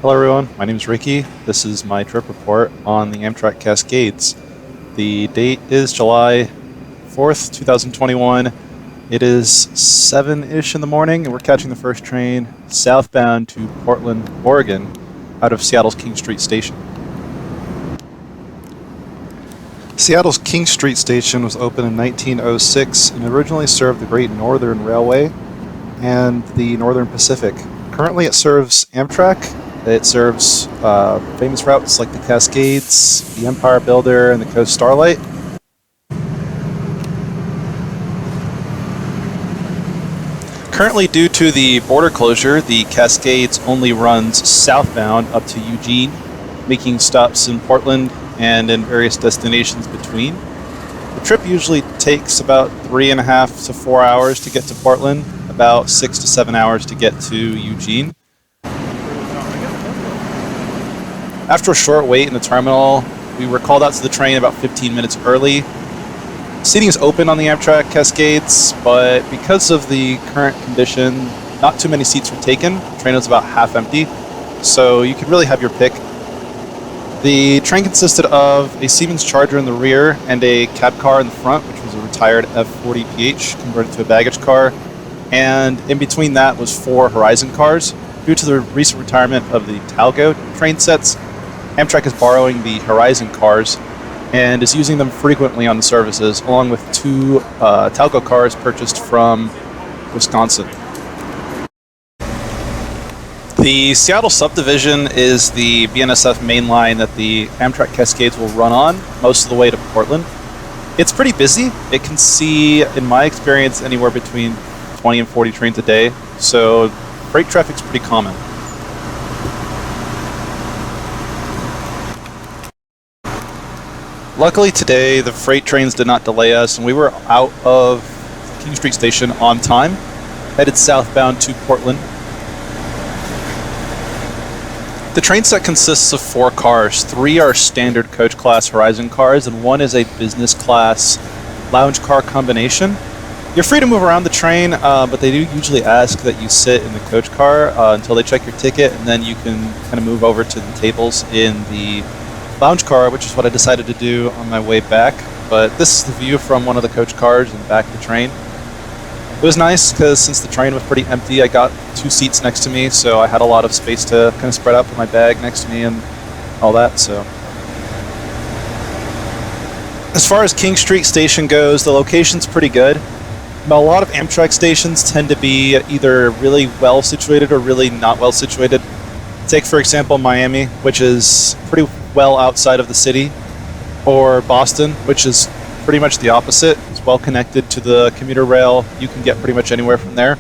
Hello everyone, my name is Ricky. This is my trip report on the Amtrak Cascades. The date is July 4th, 2021. It is 7-ish in the morning and we're catching the first train southbound to Portland, Oregon out of Seattle's King Street Station. Seattle's King Street Station was opened in 1906 and originally served the Great Northern Railway and the Northern Pacific. Currently it serves Amtrak. It serves famous routes like the Cascades, the Empire Builder, and the Coast Starlight. Currently, due to the border closure, the Cascades only runs southbound up to Eugene, making stops in Portland and in various destinations between. The trip usually takes about 3.5 to 4 hours to get to Portland, about 6 to 7 hours to get to Eugene. After a short wait in the terminal, we were called out to the train about 15 minutes early. Seating is open on the Amtrak Cascades, but because of the current condition, not too many seats were taken. The train was about half empty, so you could really have your pick. The train consisted of a Siemens Charger in the rear and a cab car in the front, which was a retired F40PH converted to a baggage car, and in between that was 4 Horizon cars. Due to the recent retirement of the Talgo train sets, Amtrak is borrowing the Horizon cars and is using them frequently on the services, along with 2 Talgo cars purchased from Wisconsin. The Seattle subdivision is the BNSF main line that the Amtrak Cascades will run on most of the way to Portland. It's pretty busy. It can see, in my experience, anywhere between 20 and 40 trains a day, so freight traffic's pretty common. Luckily today, the freight trains did not delay us, and we were out of King Street Station on time, headed southbound to Portland. The train set consists of 4 cars. 3 are standard coach class Horizon cars, and 1 is a business class lounge car combination. You're free to move around the train, but they do usually ask that you sit in the coach car until they check your ticket, and then you can kind of move over to the tables in the lounge car, which is what I decided to do on my way back. But this is the view from one of the coach cars in the back of the train. It was nice because since the train was pretty empty, I got 2 seats next to me, so I had a lot of space to kind of spread out, put my bag next to me and all that. So as far as King Street Station goes, the location's pretty good. A lot of Amtrak stations tend to be either really well situated or really not well situated. Take, for example, Miami, which is pretty well outside of the city, or Boston, which is pretty much the opposite. It's well connected to the commuter rail. You can get pretty much anywhere from there.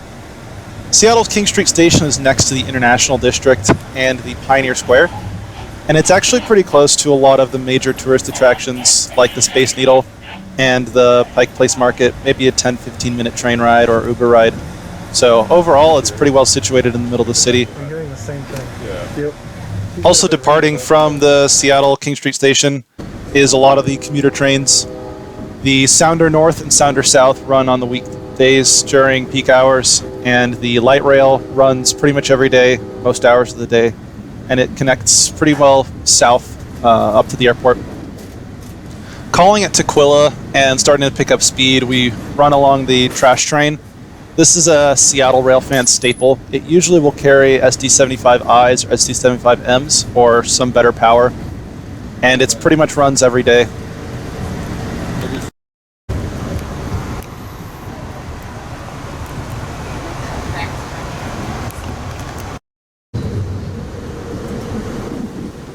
Seattle's King Street Station is next to the International District and the Pioneer Square, and it's actually pretty close to a lot of the major tourist attractions like the Space Needle and the Pike Place Market, maybe a 10-15 minute train ride or Uber ride. So overall, it's pretty well situated in the middle of the city. I'm hearing the same thing. Yeah. Yep. Also departing from the Seattle King Street Station is a lot of the commuter trains. The Sounder North and Sounder South run on the weekdays during peak hours, and the light rail runs pretty much every day, most hours of the day, and it connects pretty well south up to the airport. Calling at Tequila and starting to pick up speed, we run along the trash train. This is a Seattle railfan staple. It usually will carry SD75Is or SD75Ms or some better power, and it's pretty much runs every day.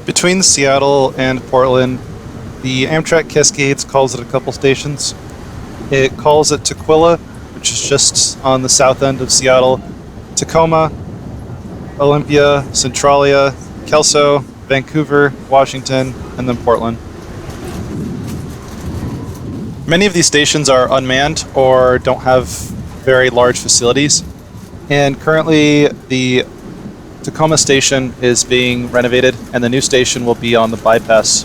Between Seattle and Portland, the Amtrak Cascades calls it a couple stations. It calls it Tequila, which is just on the south end of Seattle, Tacoma, Olympia, Centralia, Kelso, Vancouver, Washington, and then Portland. Many of these stations are unmanned or don't have very large facilities, and currently the Tacoma station is being renovated and the new station will be on the bypass.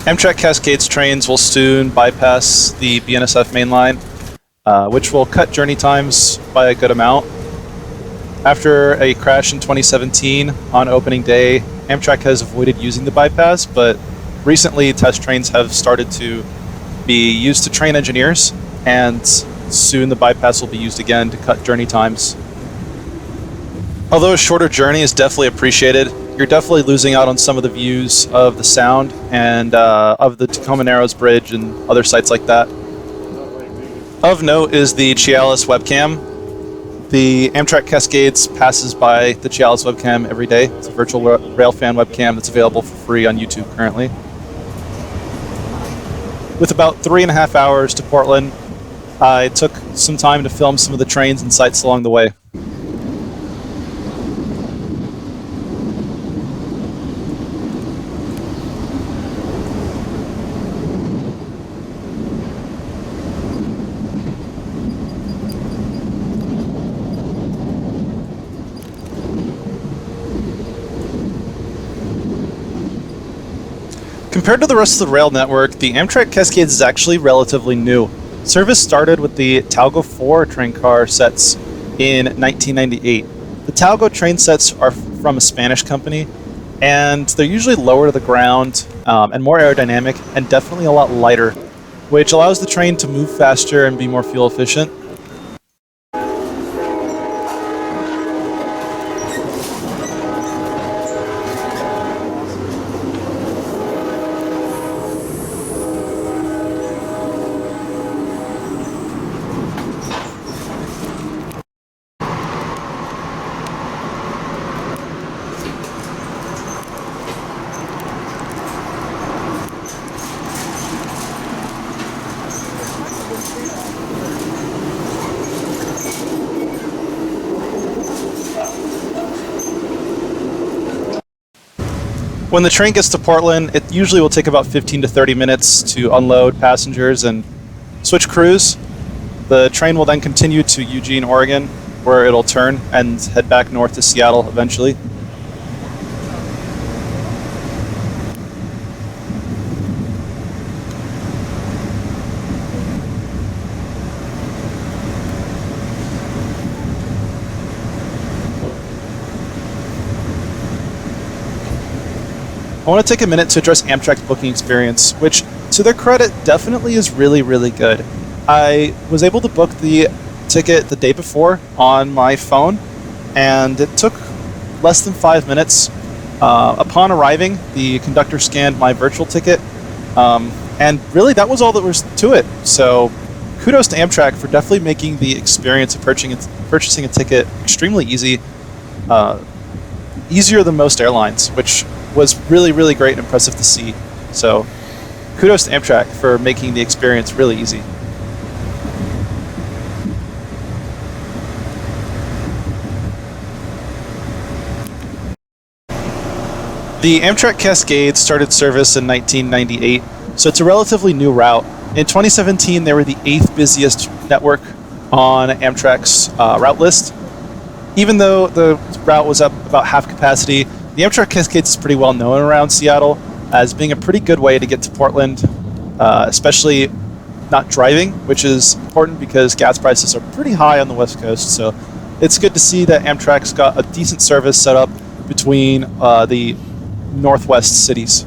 Amtrak Cascades trains will soon bypass the BNSF main line, which will cut journey times by a good amount. After a crash in 2017 on opening day, Amtrak has avoided using the bypass, but recently test trains have started to be used to train engineers, and soon the bypass will be used again to cut journey times. Although a shorter journey is definitely appreciated, you're definitely losing out on some of the views of the Sound and of the Tacoma Narrows Bridge and other sites like that. Of note is the Cialis webcam. The Amtrak Cascades passes by the Cialis webcam every day. It's a virtual railfan webcam that's available for free on YouTube currently. With about 3.5 hours to Portland, I took some time to film some of the trains and sights along the way. Compared to the rest of the rail network, the Amtrak Cascades is actually relatively new. Service started with the Talgo 4 train car sets in 1998. The Talgo train sets are from a Spanish company, and they're usually lower to the ground and more aerodynamic, and definitely a lot lighter, which allows the train to move faster and be more fuel efficient. When the train gets to Portland, it usually will take about 15 to 30 minutes to unload passengers and switch crews. The train will then continue to Eugene, Oregon, where it'll turn and head back north to Seattle eventually. I want to take a minute to address Amtrak's booking experience, which, to their credit, definitely is really, really good. I was able to book the ticket the day before on my phone, and it took less than 5 minutes. Upon arriving, the conductor scanned my virtual ticket, and really that was all that was to it. So kudos to Amtrak for definitely making the experience of purchasing a ticket extremely easy, easier than most airlines, which was really, really great and impressive to see. So kudos to Amtrak for making the experience really easy. The Amtrak Cascades started service in 1998, so it's a relatively new route. In 2017, they were the 8th busiest network on Amtrak's route list. Even though the route was up about half capacity, the Amtrak Cascades is pretty well known around Seattle as being a pretty good way to get to Portland, especially not driving, which is important because gas prices are pretty high on the West Coast. So it's good to see that Amtrak's got a decent service set up between the Northwest cities.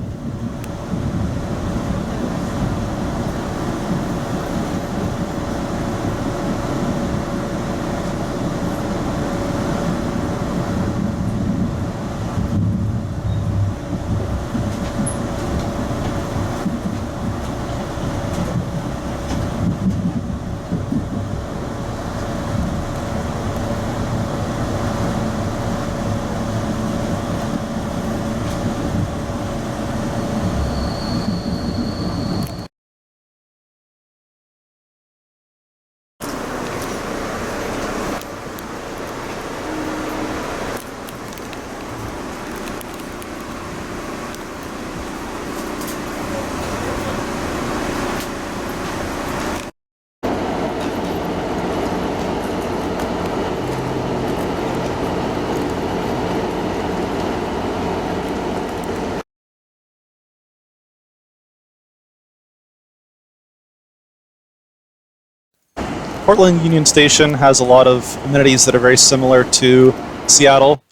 Portland Union Station has a lot of amenities that are very similar to Seattle.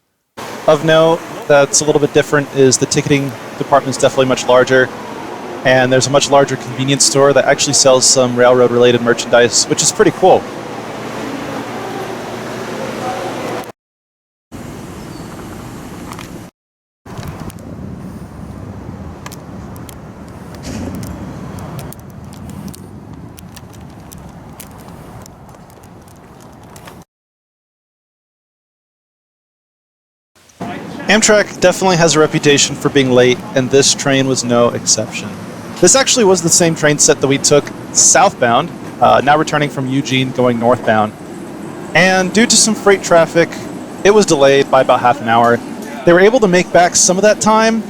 Of note, that's a little bit different is the ticketing department is definitely much larger, and there's a much larger convenience store that actually sells some railroad-related merchandise, which is pretty cool. Amtrak definitely has a reputation for being late, and this train was no exception. This actually was the same train set that we took southbound, now returning from Eugene going northbound. And due to some freight traffic, it was delayed by about half an hour. They were able to make back some of that time,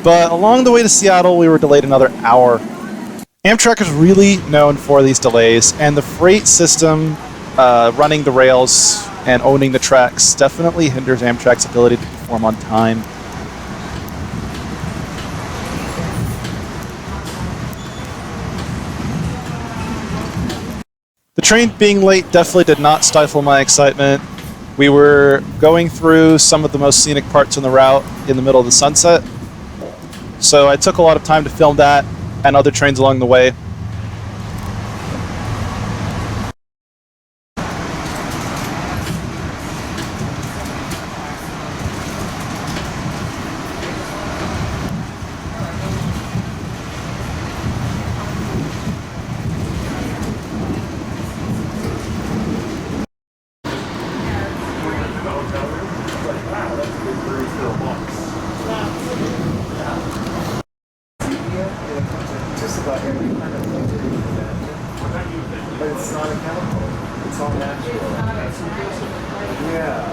but along the way to Seattle, we were delayed another hour. Amtrak is really known for these delays, and the freight system running the rails and owning the tracks definitely hinders Amtrak's ability to perform on time. The train being late definitely did not stifle my excitement. We were going through some of the most scenic parts on the route in the middle of the sunset, so I took a lot of time to film that and other trains along the way. But it's not a chemical. It's all natural. Yeah.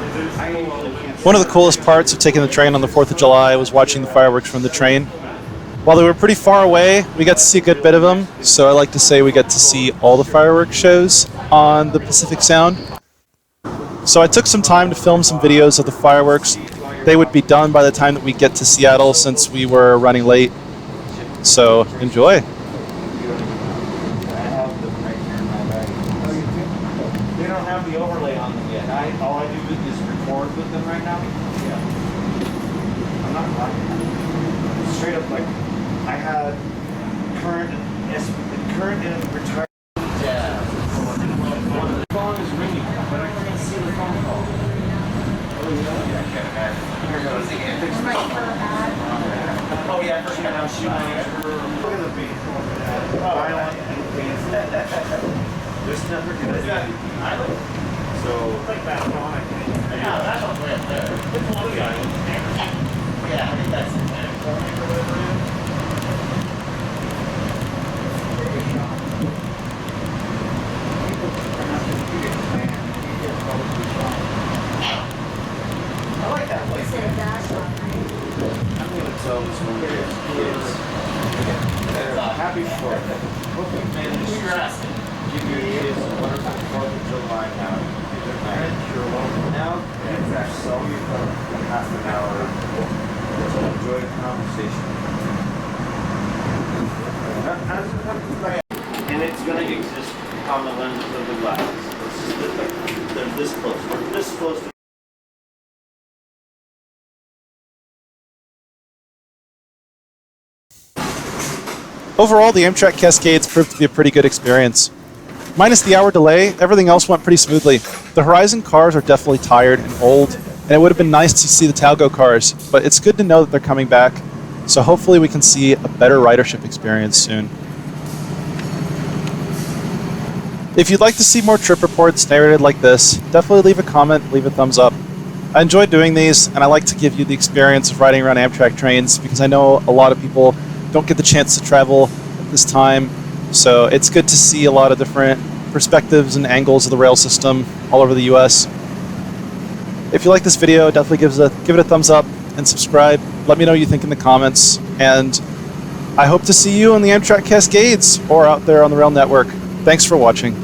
One of the coolest parts of taking the train on the 4th of July was watching the fireworks from the train. While they were pretty far away, we got to see a good bit of them, so I like to say we get to see all the fireworks shows on the Pacific Sound. So I took some time to film some videos of the fireworks. They would be done by the time that we get to Seattle since we were running late. So enjoy. They don't have the overlay on them yet. All I do is record with them right now. Yeah. I'm not lying. Straight up, like, I had current and retired. Yeah. The phone is ringing, but I can't see the phone call. Oh, yeah. I can't imagine. Here goes again. Oh, yeah, I forgot how she went. Look at the beat. Violent and painful. There's never going to be island. So, like that one, I think. Yeah, that's all way up there. It's one of the islands. Yeah, I think that's it. I like that place. I'm going to tell this one of your kids. They're happy for it. Hope you managed to give your kids a wonderful 4th of July now. Now, Amtrak sell you for half an hour to enjoy the conversation. And it's going to exist on the lens of the glasses. They're this close. We're this close to. Overall, the Amtrak Cascades proved to be a pretty good experience. Minus the hour delay, everything else went pretty smoothly. The Horizon cars are definitely tired and old, and it would have been nice to see the Talgo cars, but it's good to know that they're coming back, so hopefully we can see a better ridership experience soon. If you'd like to see more trip reports narrated like this, definitely leave a comment, leave a thumbs up. I enjoy doing these, and I like to give you the experience of riding around Amtrak trains because I know a lot of people don't get the chance to travel at this time, so it's good to see a lot of different perspectives and angles of the rail system all over the US. If you like this video, definitely give it a thumbs up and subscribe. Let me know what you think in the comments, and I hope to see you on the Amtrak Cascades or out there on the rail network. Thanks for watching.